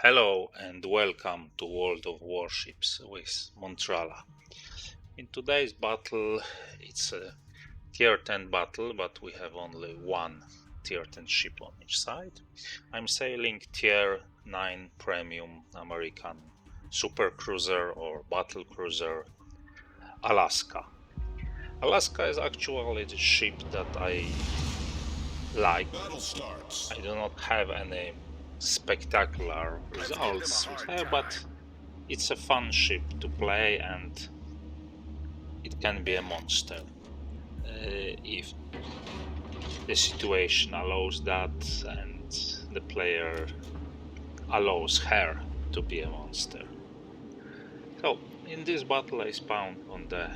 Hello and welcome to World of Warships with Montrala. In today's battle, it's a tier 10 battle, but we have only one tier 10 ship on each side. I'm sailing tier 9 premium American supercruiser or battlecruiser Alaska. Alaska is actually the ship that I like. I do not have any spectacular results with her, but it's a fun ship to play and it can be a monster if the situation allows that and the player allows her to be a monster. So in this battle I spawned on the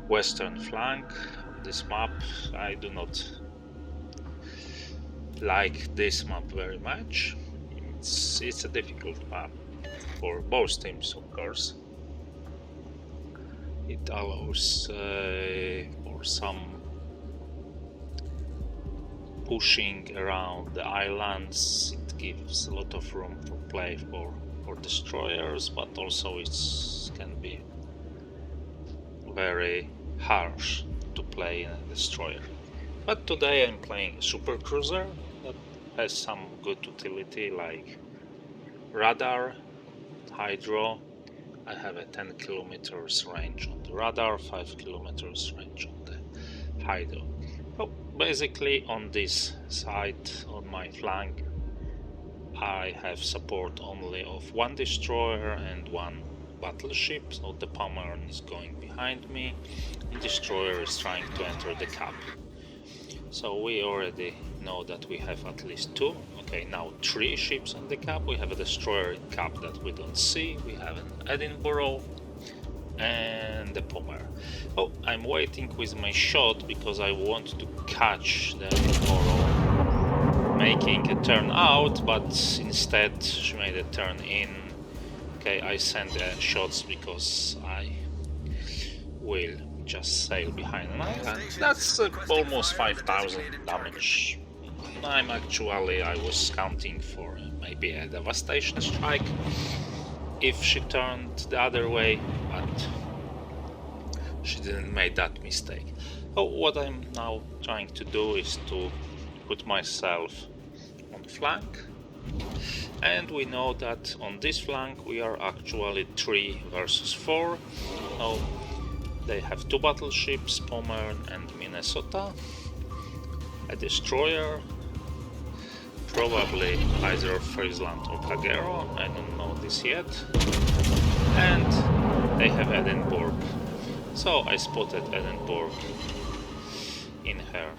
western flank of this map. I do not like this map very much. It's a difficult map for both teams, of course. It allows for some pushing around the islands. It gives a lot of room for play for destroyers, but also it can be very harsh to play in a destroyer. But today I'm playing a supercruiser that has some good utility like radar, hydro. I have a 10 kilometers range on the radar, 5 kilometers range on the hydro. So basically on this side, on my flank, I have support only of one destroyer and one battleship, so the Pommern is going behind me, and destroyer is trying to enter the cap. So we already know that we have at least two, okay, now three ships in the cap. We have a destroyer in cap that we don't see, we have an Edinburgh and the Pommer. Oh, I'm waiting with my shot because I want to catch the Edinburgh making a turn out, but instead she made a turn in. Okay, I send the shots because I will just sail behind an island. That's almost 5,000 damage. I was counting for maybe a devastation strike if she turned the other way, but she didn't make that mistake. So what I'm now trying to do is to put myself on the flank, and we know that on this flank we are actually 3 versus 4. Now they have two battleships, Pommern and Minnesota, a destroyer, probably either Friesland or Kagero, I don't know this yet, and they have Edinburgh. So I spotted Edinburgh in her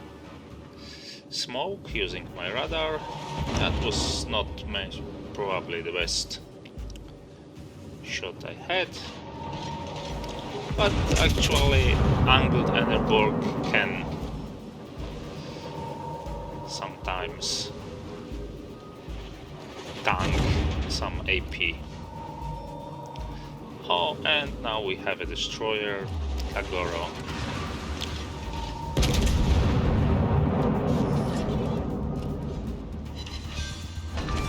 smoke using my radar. That was not probably the best shot I had, but actually angled Edinburgh can sometimes tank some AP. Oh, and now we have a destroyer, Kagoro.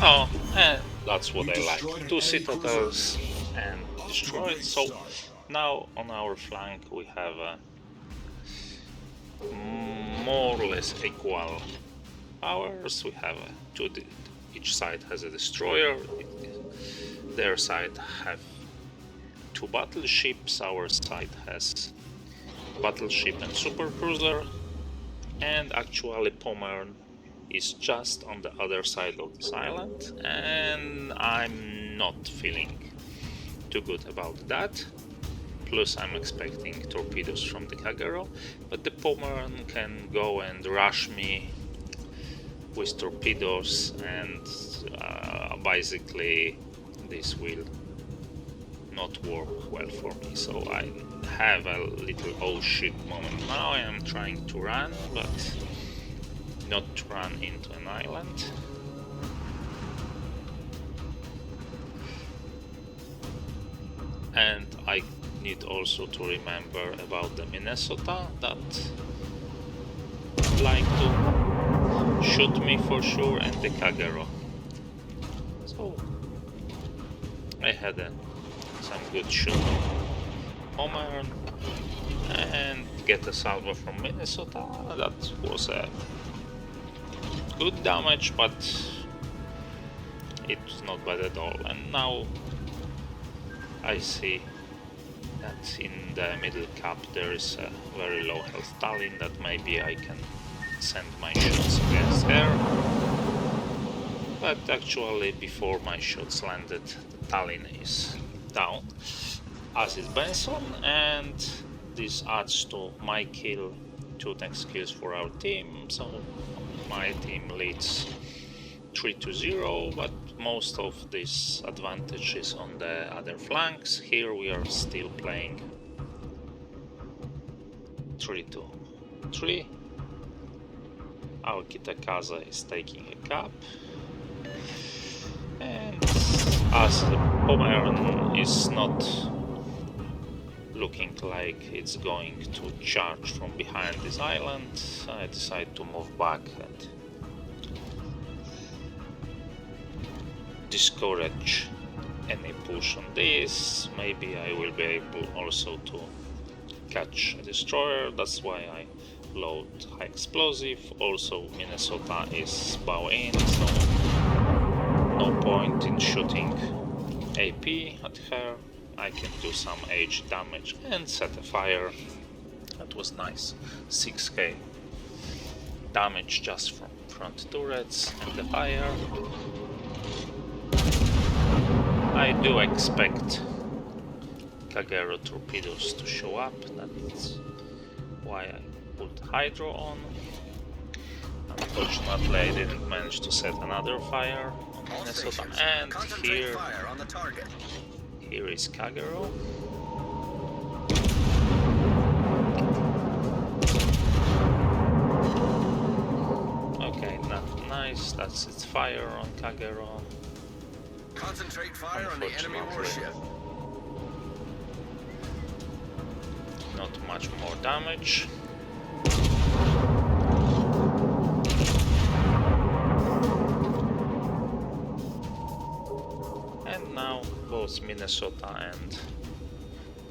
Oh, and that's what I like. 2 citadels and destroyed. So now on our flank we have more or less equal powers. We have each side has a destroyer. Their side have 2 battleships. Our side has battleship and supercruiser. And actually Pommern is just on the other side of this island, and I'm not feeling too good about that. Plus I'm expecting torpedoes from the Kagero, but the Pommern can go and rush me with torpedoes, and basically this will not work well for me. So I have a little oh shit moment now. I am trying to run, but not run into an island. And I need also to remember about the Minnesota that like to shoot me for sure, and the Kagero. So so I had some good shot on Homer and get a salvo from Minnesota. That was a good damage, but it was not bad at all. And now I see that in the middle cap there is a very low health Tallinn, that maybe I can send my shots against her. But actually before my shots landed, Tallinn is down, as is Benson, and this adds to my kill, 2 next kills for our team, so my team leads 3-0, but most of this advantage is on the other flanks. Here we are still playing 3-3. Our Kitakaza is taking a cap, and as the Pomeran is not looking like it's going to charge from behind this island, I decide to move back and discourage any push on this. Maybe I will be able also to catch a destroyer, that's why I load high explosive. Also Minnesota is bow in, so no point in shooting AP at her. I can do some AG damage and set a fire. That was nice, 6k damage just from front turrets and the fire. I do expect Kagero torpedoes to show up, that's why I put Hydro on. Unfortunately I didn't manage to set another fire on Minnesota, and here is Kagero. Okay, not nice, that's its fire on Kagero. Concentrate fire on the enemy warship. Not much more damage. And now both Minnesota and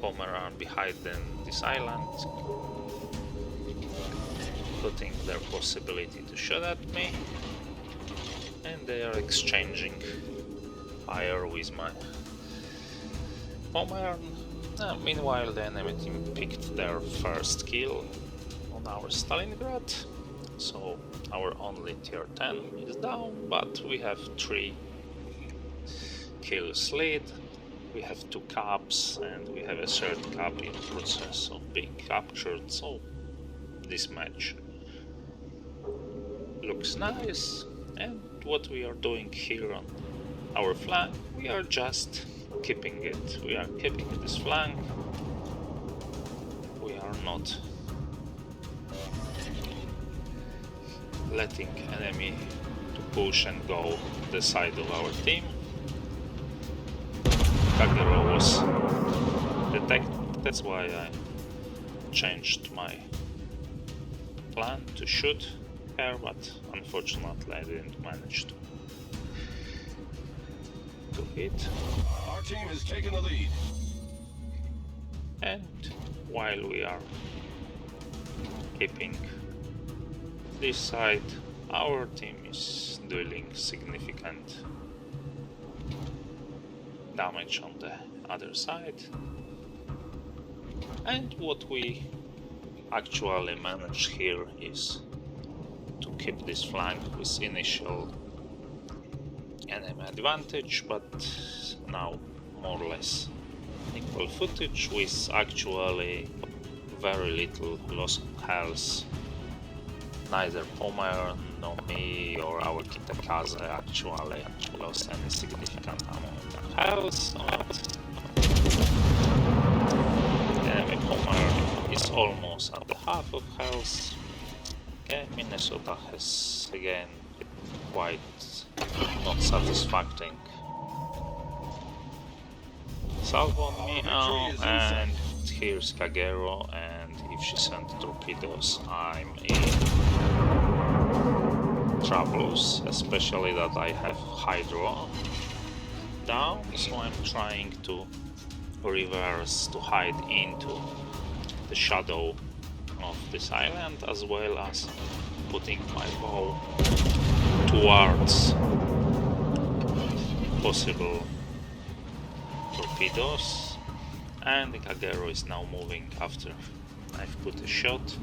Homer are behind this island, putting their possibility to shoot at me, and they are exchanging fire with my Homer. Meanwhile, the enemy team picked their first kill on our Stalingrad, so our only tier 10 is down, but we have 3 kills lead. We have 2 caps and we have a third cap in process of being captured, so this match looks nice. And what we are doing here on our flank, we are just keeping it. We are keeping this flank. We are not letting enemy to push and go the side of our team. Kagero was detected, that's why I changed my plan to shoot her, but unfortunately I didn't manage to hit. Our team has taken the lead. And while we are keeping this side, our team is dealing significant damage on the other side. And what we actually managed here is to keep this flank with initial enemy advantage, but now more or less equal footage with actually very little loss of health. Neither Homer nor me or our Kitakaze actually lost any significant amount of health. Enemy Homer is almost at the half of health. Okay, Minnesota has again quite not satisfactory salvo on me now, and here's Kagero, and if she sends torpedoes I'm in troubles, especially that I have Hydro. down, so I'm trying to reverse to hide into the shadow of this island, as well as putting my bow towards possible torpedoes. And the Kagero is now moving after I've put a shot,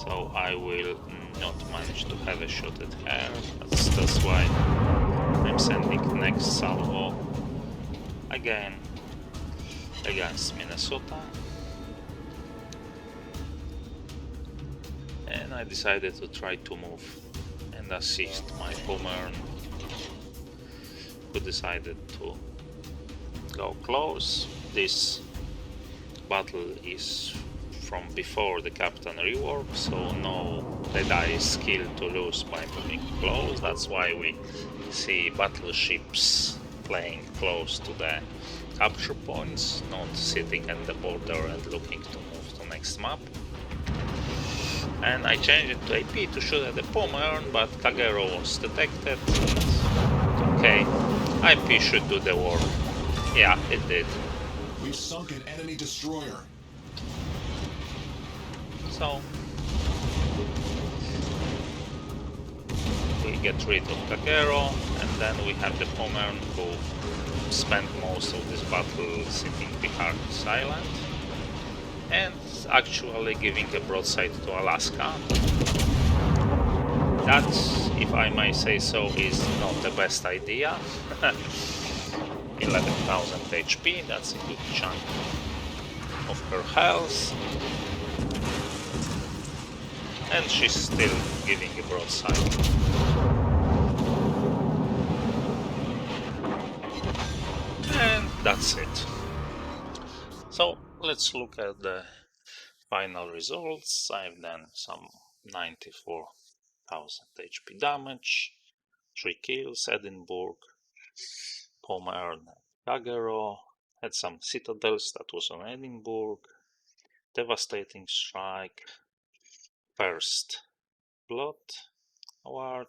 so I will not manage to have a shot at her. That's why I'm sending next salvo again against Minnesota. And I decided to try to move and assist my Pommern, who decided to go close. This battle is from before the Captain rework, so no Jedi skill to lose by moving close. That's why we see battleships playing close to the capture points, not sitting at the border and looking to move to next map. And I changed it to AP to shoot at the Pommern, but Kagero was detected. Okay, IP should do the work. Yeah, it did. We've sunk an enemy destroyer. So we get rid of Kagero, and then we have the Pommern, who spent most of this battle sitting behind this island and actually giving a broadside to Alaska. That, if I may say so, is not the best idea. 11,000 HP, that's a good chunk of her health. And she's still giving a broadside. And that's it. So let's look at the final results. I've done some 94,000 HP damage, 3 kills, Edinburgh, Pommern, Kagero, had some citadels, that was on Edinburgh, devastating strike, first blood award,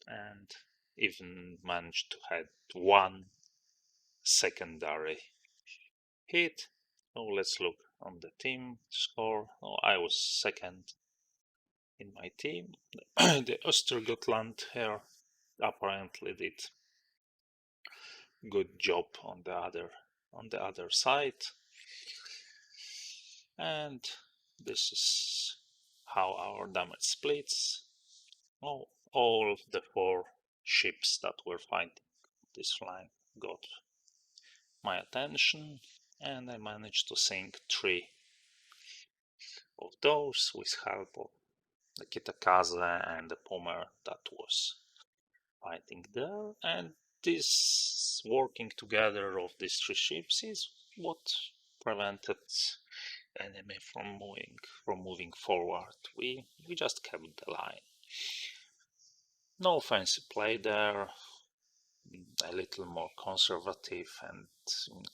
and even managed to have one secondary hit. So let's look on the team score. Oh, I was second in my team. The Östergötland here apparently did good job on the other side. And this is how our damage splits. Oh, all the 4 ships that were fighting this flank got my attention, and I managed to sink 3 of those with help of the Kitakaze and the Pommer that was fighting there. And this working together of these 3 ships is what prevented enemy from moving forward. We just kept the line. No fancy play there, a little more conservative and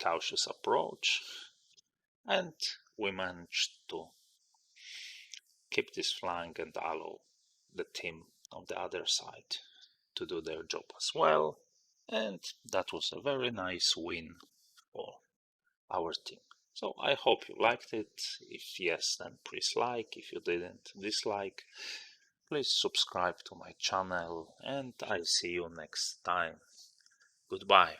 cautious approach, and we managed to keep this flank and allow the team on the other side to do their job as well. And that was a very nice win for our team. So I hope you liked it. If yes, then please like. If you didn't, dislike. Please subscribe to my channel, and I see you next time. Goodbye.